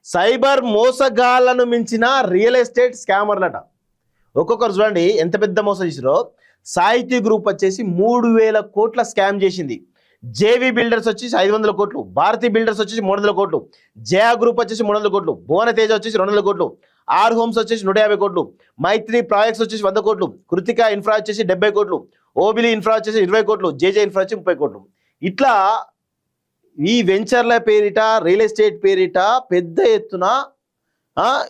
Cyber మోసగాళ్లను మించిన real estate స్కామర్లట. ఒక్కొక్కరు చూడండి ఎంత పెద్ద మోసం చేసిరో. సాహితీ గ్రూప్ వచ్చేసి 3,000 కోట్ల స్కామ్ చేసింది. జేవి బిల్డర్స్ వచ్చేసి 500 కోట్లు, భారతీ బిల్డర్స్ వచ్చేసి 300 కోట్లు, జయా గ్రూప్ వచ్చేసి 300 కోట్లు, భువన తేజ వచ్చేసి 200 కోట్లు, ఆర్ హోమ్స్ వచ్చేసి 150 కోట్లు, మైత్రి ప్రాజెక్ట్స్ వచ్చేసి 100 కోట్లు, కృతికా ఇన్ఫ్రా వచ్చేసి 70 కోట్లు, ఓబిలి ఇన్ఫ్రా వచ్చేసి 20 కోట్లు, జేజే ఇన్ఫ్రా వచ్చి 30 కోట్లు. ఇట్లా ఈ వెంచర్ల పేరిట రియల్ ఎస్టేట్ పేరిట పెద్ద ఎత్తున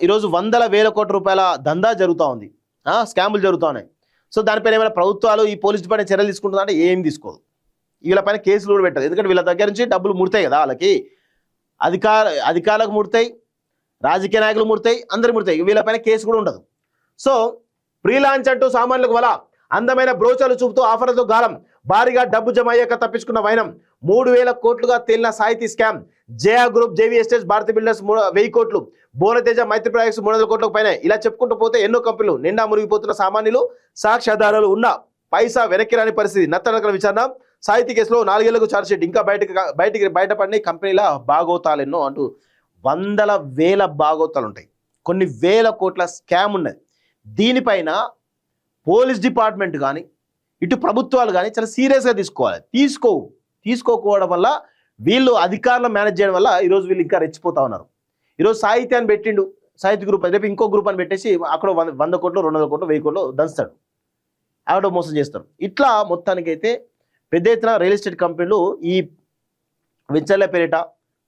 ఈరోజు వందల వేల కోట్ల రూపాయల దందా జరుగుతూ ఉంది, స్కాములు జరుగుతూ ఉన్నాయి. సో దానిపైన ఏమైనా ప్రభుత్వాలు ఈ పోలీస్ డిపార్ట్మెంట్ చర్యలు తీసుకుంటుందా అంటే ఏం తీసుకోదు. వీళ్ళపైన కేసులు కూడా పెట్టదు. ఎందుకంటే వీళ్ళ దగ్గర నుంచి డబ్బులు ముడతాయి కదా, వాళ్ళకి అధికారులకు ముడతాయి, రాజకీయ నాయకులు ముడతాయి, అందరు ముడతాయి. వీళ్ళపైన కేసు కూడా ఉండదు. సో ప్రీ లాంచ్ అంటూ సామాన్యులకు వల, అందమైన బ్రోచర్లు చూపుతూ ఆఫర్లతో గాలం, భారీగా డబ్బు జమ అయ్యాక తప్పించుకున్న వైనం, 3,000 కోట్లుగా తేలిన Sahithi scam, Jaya group, J V estates, Bharathi builders 1000 కోట్లు, భువనతేజ, మైత్రి ప్రాజెక్ట్స్ 300 కోట్లకు పైన. ఇలా చెప్పుకుంటూ పోతే ఎన్నో కంపెనీలు నిండా మునిగిపోతున్న సామాన్యులు, సాక్ష్యాధారాలు ఉన్న పైసా వెనక్కి రాని పరిస్థితి. నత్తనకల విచారణ, సాహితీ కేసులో 4 ఏళ్లకు ఛార్జ్షీట్, ఇంకా బయటపడిన కంపెనీల బాగోతాలెన్నో అంటూ వందల వేల బాగోతాలు ఉంటాయి. కొన్ని వేల కోట్ల స్కామ్ ఉన్నది. దీనిపైన పోలీస్ డిపార్ట్మెంట్ కానీ ఇటు ప్రభుత్వాలు కానీ చాలా సీరియస్గా తీసుకోవాలి. తీసుకోకపోవడం వల్ల వీళ్ళు అధికారులు మేనేజ్ చేయడం వల్ల ఈరోజు వీళ్ళు ఇంకా రెచ్చిపోతా ఉన్నారు. ఈరోజు సాహిత్య అని పెట్టిండు, సాహిత్య గ్రూప్, రేపు ఇంకో గ్రూప్ అని పెట్టేసి అక్కడ 100 కోట్లు, 200 కోట్లు, 1000 కోట్లు దంచుతాడు, ఆవిడ మోసం చేస్తారు. ఇట్లా మొత్తానికైతే పెద్ద ఎత్తున రియల్ ఎస్టేట్ కంపెనీలు ఈ వెంచర్ల పేరిట,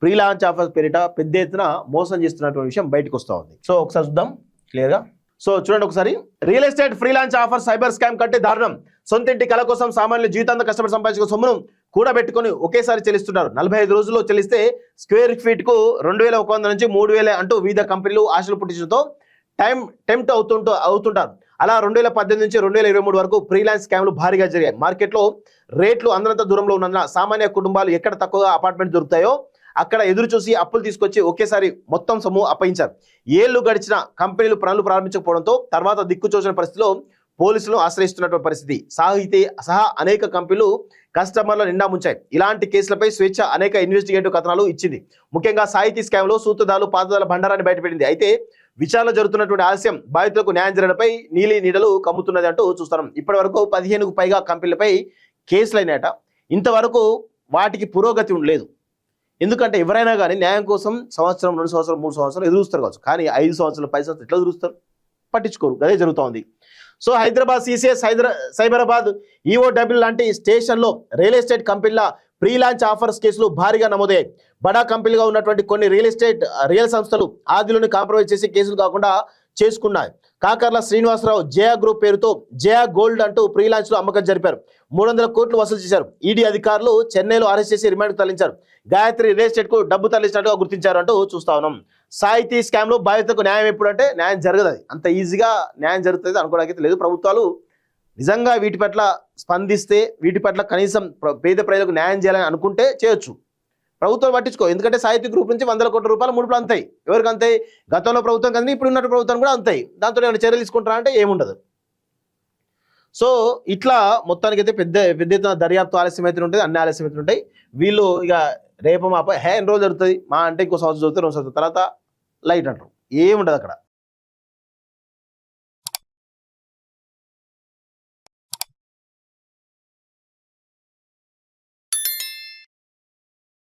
ప్రీ లాంచ్ ఆఫర్స్ పేరిట పెద్ద ఎత్తున మోసం చేస్తున్నటువంటి విషయం బయటకు వస్తూ ఉంది. సో ఒకసారి చూద్దాం క్లియర్గా. సో చూడండి ఒకసారి. Real estate free launch offer cyber scam కంటే దారుణం. సొంతింటి కళ కోసం సామాన్యులు జీవితాంతం కష్టపడి సంపాదించుకున్న సొమ్మును కూడబెట్టుకుని ఒకేసారి చెల్లిస్తున్నారు. 45 రోజుల్లో చెల్లిస్తే స్క్వేర్ ఫీట్ కు 2,100 నుంచి 3,000 అంటూ వివిధ కంపెనీలు ఆశలు పుట్టించడంతో టెంప్ట్ అవుతుంటారు. అలా 2018 నుంచి 2023 వరకు ఫ్రీలాన్స్ స్కామ్లు భారీగా జరిగాయి. మార్కెట్లో రేట్లు అందరంత దూరంలో ఉన్నందున సామాన్య కుటుంబాలు ఎక్కడ తక్కువగా అపార్ట్మెంట్ దొరుకుతాయో అక్కడ ఎదురు చూసి అప్పులు తీసుకొచ్చి ఒకేసారి మొత్తం సొమ్ము అప్పగించారు. ఏళ్లు గడిచిన కంపెనీలు పనులు ప్రారంభించకపోవడంతో తర్వాత దిక్కుచోచిన పరిస్థితిలో పోలీసులను ఆశ్రయిస్తున్నటువంటి పరిస్థితి. సాహితీ సహా అనేక కంపెనీలు కస్టమర్ల నిండా ముంచాయి. ఇలాంటి కేసులపై స్వేచ్ఛ అనేక ఇన్వెస్టిగేటివ్ కథనాలు ఇచ్చింది. ముఖ్యంగా సాహితీ స్కామ్లో సూత్రధారులు పాతదారుల బండారాన్ని బయటపెట్టింది. అయితే విచారణ జరుగుతున్నటువంటి ఆలస్యం బాధితులకు న్యాయం జరగడంపై నీలి నీడలు కమ్ముతున్నది అంటూ చూస్తున్నాం. ఇప్పటి వరకు 15కు పైగా కంపెనీలపై కేసులు అయినాయట. ఇంతవరకు వాటికి పురోగతి లేదు. ఎందుకంటే ఎవరైనా కానీ న్యాయం కోసం సంవత్సరం, 2 సంవత్సరాలు, 3 సంవత్సరాలు ఎదురుస్తారు కావచ్చు. కానీ 5 సంవత్సరాలు, 10 సంవత్సరాలు ఎట్లా ఎదురుస్తారు? పట్టించుకోరు. అదే జరుగుతోంది. So Hyderabad CCS, Cyberabad EOW లాంటి స్టేషన్లో రియల్ ఎస్టేట్ కంపెనీల ప్రీ లాంచ్ ఆఫర్స్ కేసులు భారీగా నమోదయ్యాయి. బడా కంపెనీలుగా ఉన్నటువంటి కొన్ని రియల్ సంస్థలు ఆదిలోని కాంప్రమైజ్ చేసి కేసులు కాకుండా చేసుకున్నాయి. కాకర్ల శ్రీనివాసరావు జయా గ్రూప్ పేరుతో జయా గోల్డ్ అంటూ ప్రీ లాంచ్ లో అమ్మకం జరిపారు. 300 కోట్లు వసూలు చేశారు. ఈడీ అధికారులు చెన్నైలో అరెస్ట్ చేసి రిమాండ్ తరలించారు. గాయత్రి రియల్ ఎస్టేట్ కు డబ్బు తరలించినట్టుగా గుర్తించారు అంటూ చూస్తా ఉన్నాం. సాహితీ స్కామ్ లో బాధితులకు న్యాయం ఎప్పుడంటే న్యాయం జరగదు. అది అంత ఈజీగా న్యాయం జరుగుతుంది అనుకోవడానికి లేదు. ప్రభుత్వాలు నిజంగా వీటి పట్ల స్పందిస్తే, వీటి పట్ల కనీసం పేద ప్రజలకు న్యాయం చేయాలని అనుకుంటే చేయొచ్చు. ప్రభుత్వం పట్టించుకో. ఎందుకంటే సాహిత్య గ్రూప్ నుంచి 100 కోట్ల రూపాయలు ముడుపులు అంతాయి. ఎవరికి అంతాయి? గతంలో ప్రభుత్వం కానీ ఇప్పుడు ఉన్న ప్రభుత్వం కూడా అంతాయి. దాంతో ఏమైనా చర్యలు తీసుకుంటారా అంటే ఏముండదు. సో ఇట్లా మొత్తానికి అయితే పెద్ద ఎత్తున దర్యాప్తు ఆలస్యం అయితే ఉంటుంది, అన్ని ఆలస్యం అయితే ఉంటాయి. వీళ్ళు ఇక రేపు మాప ఎన్ని రోజులు జరుగుతుంది, మా అంటే ఇంకో సంవత్సరం జరుగుతుంది, 2 సంవత్సరాల తర్వాత లైట్ అంటారు. ఏముండదు అక్కడ.